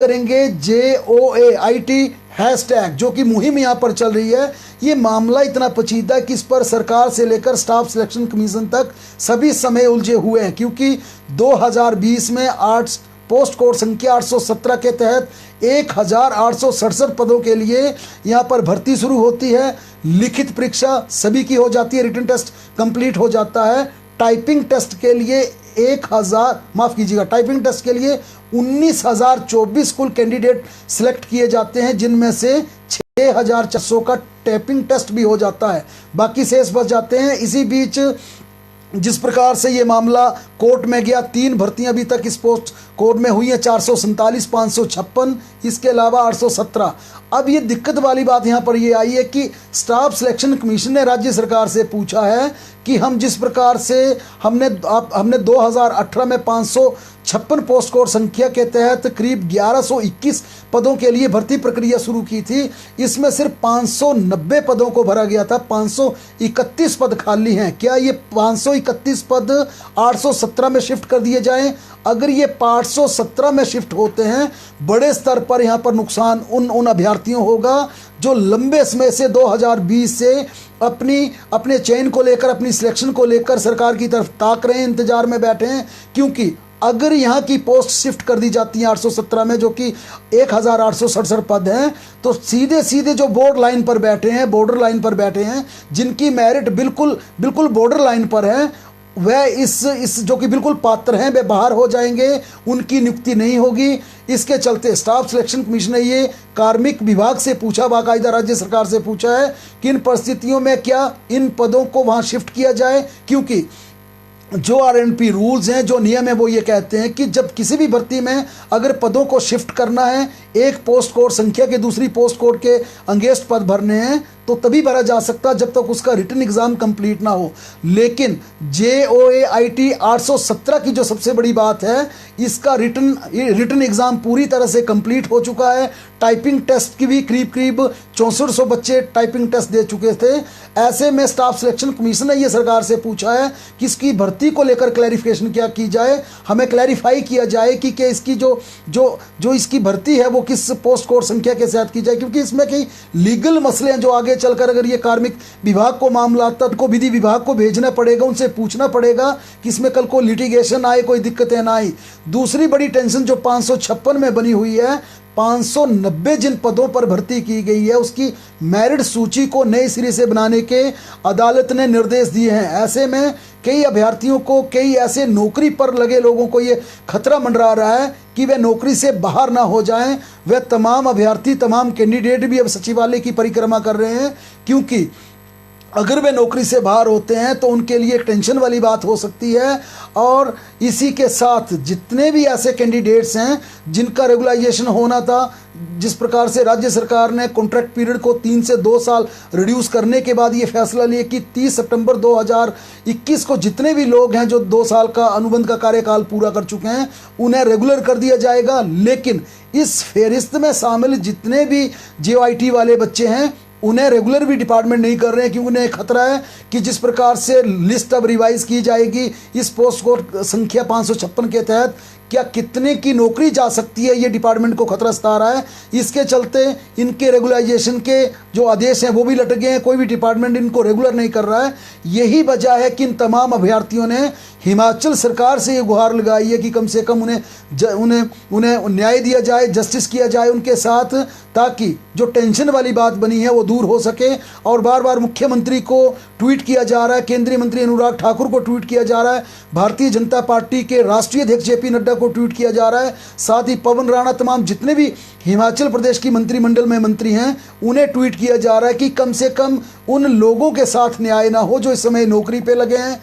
करेंगे JOAIT hashtag, जो कि मुहिम यहाँ पर चल रही है। ये मामला इतना पेचीदा है कि इस पर सरकार से लेकर स्टाफ सिलेक्शन कमीशन तक सभी समय उलझे हुए हैं, क्योंकि 2020 में आर्ट्स पोस्ट कोड संख्या 817 के तहत 1867 पदों के लिए यहाँ पर भर्ती शुरू होती है। लिखित परीक्षा सभी की हो जाती है, रिटन टेस्ट कंप्लीट हो जाता है। टाइपिंग टेस्ट के लिए 19,024 कुल कैंडिडेट सिलेक्ट किए जाते हैं, जिनमें से 6,400 का टाइपिंग टेस्ट भी हो जाता है, बाकी शेष बच जाते हैं। इसी बीच जिस प्रकार से ये मामला कोर्ट में गया, 3 भर्तियां अभी तक इस पोस्ट कोड में हुई हैं, 447, 556, इसके अलावा 817। अब ये दिक्कत वाली बात यहाँ पर ये आई है कि स्टाफ सिलेक्शन कमीशन ने राज्य सरकार से पूछा है कि हम जिस प्रकार से हमने 2018 में 556 पोस्ट कोड संख्या के तहत करीब 1121 पदों के लिए भर्ती प्रक्रिया शुरू की थी, इसमें सिर्फ 590 पदों को भरा गया था, 531 पद खाली हैं। क्या ये 531 पद 817 में शिफ्ट कर दिए जाएं? अगर ये 817 में शिफ्ट होते हैं, बड़े स्तर पर यहाँ पर नुकसान उन अभ्यर्थियों होगा जो लंबे समय से 2020 से अपने चयन को लेकर, अपनी सिलेक्शन को लेकर सरकार की तरफ ताक रहे हैं, इंतजार में बैठे हैं। क्योंकि अगर यहाँ की पोस्ट शिफ्ट कर दी जाती हैं 817 में, जो कि 1867 पद हैं, तो सीधे सीधे जो बॉर्डर लाइन पर बैठे हैं, जिनकी मेरिट बिल्कुल बॉर्डर लाइन पर है, वह इस जो कि बिल्कुल पात्र हैं, वे बाहर हो जाएंगे, उनकी नियुक्ति नहीं होगी। इसके चलते स्टाफ सिलेक्शन कमीशन ने ये कार्मिक विभाग से पूछा, बाकायदा राज्य सरकार से पूछा है कि इन परिस्थितियों में क्या इन पदों को वहाँ शिफ्ट किया जाए, क्योंकि जो RNP रूल्स हैं, जो नियम है, वो ये कहते हैं कि जब किसी भी भर्ती में अगर पदों को शिफ्ट करना है, एक पोस्ट कोड संख्या के दूसरी पोस्ट कोड के अंगेस्ट पद भरने हैं, तो तभी भरा जा सकता जब तक उसका रिटन एग्जाम कंप्लीट ना हो। लेकिन JOAIT 817 की जो सबसे बड़ी बात है, इसका रिटन एग्जाम पूरी तरह से कंप्लीट हो चुका है। टाइपिंग टेस्ट की भी करीब 6400 बच्चे टाइपिंग टेस्ट दे चुके थे। ऐसे में स्टाफ सिलेक्शन कमीशन ने ये सरकार से पूछा है कि इसकी भर्ती को लेकर क्लैरिफिकेशन क्या की जाए, हमें क्लैरिफाई किया जाए कि इसकी जो इसकी भर्ती है वो किस पोस्ट कोड संख्या के साथ की जाए, क्योंकि इसमें कई लीगल मसले हैं जो आगे चलकर अगर ये कार्मिक विभाग को मामला आता है तो विधि विभाग को भेजना पड़ेगा, उनसे पूछना पड़ेगा कि इसमें कल को लिटिगेशन आए, कोई दिक्कतें ना आए। दूसरी बड़ी टेंशन जो 556 में बनी हुई है, 590 जिन पदों पर भर्ती की गई है, उसकी मेरिट सूची को नए सिरे से बनाने के अदालत ने निर्देश दिए हैं। ऐसे में कई अभ्यर्थियों को, कई ऐसे नौकरी पर लगे लोगों को ये खतरा मंडरा रहा है कि वे नौकरी से बाहर ना हो जाएं। वे तमाम अभ्यर्थी, तमाम कैंडिडेट भी अब सचिवालय की परिक्रमा कर रहे हैं, क्योंकि अगर वे नौकरी से बाहर होते हैं तो उनके लिए एक टेंशन वाली बात हो सकती है। और इसी के साथ जितने भी ऐसे कैंडिडेट्स हैं जिनका रेगुलाइजेशन होना था, जिस प्रकार से राज्य सरकार ने कॉन्ट्रैक्ट पीरियड को 3 से 2 साल रिड्यूस करने के बाद ये फैसला लिया कि 30 सितंबर 2021 को जितने भी लोग हैं जो 2 साल का अनुबंध का कार्यकाल पूरा कर चुके हैं, उन्हें रेगुलर कर दिया जाएगा। लेकिन इस फेरिस्त में शामिल जितने भी JOIT वाले बच्चे हैं, उन्हें रेगुलर भी डिपार्टमेंट नहीं कर रहे हैं, क्योंकि उन्हें खतरा है कि जिस प्रकार से लिस्ट अब रिवाइज की जाएगी इस पोस्ट कोड संख्या 556 के तहत, क्या कितने की नौकरी जा सकती है, ये डिपार्टमेंट को खतरा सता रहा है। इसके चलते इनके रेगुलाइजेशन के जो आदेश हैं वो भी लटक गए हैं, कोई भी डिपार्टमेंट इनको रेगुलर नहीं कर रहा है। यही वजह है कि इन तमाम अभ्यर्थियों ने हिमाचल सरकार से ये गुहार लगाई है कि कम से कम उन्हें न्याय दिया जाए, जस्टिस किया जाए उनके साथ, ताकि जो टेंशन वाली बात बनी है वो दूर हो सके। और बार बार मुख्यमंत्री को ट्वीट किया जा रहा है, केंद्रीय मंत्री अनुराग ठाकुर को ट्वीट किया जा रहा है, भारतीय जनता पार्टी के राष्ट्रीय अध्यक्ष JP नड्डा को ट्वीट किया जा रहा है, साथ ही पवन राणा, तमाम जितने भी हिमाचल प्रदेश की मंत्रिमंडल में मंत्री हैं, उन्हें ट्वीट किया जा रहा है कि कम से कम उन लोगों के साथ न्याय ना हो जो इस समय नौकरी पे लगे हैं।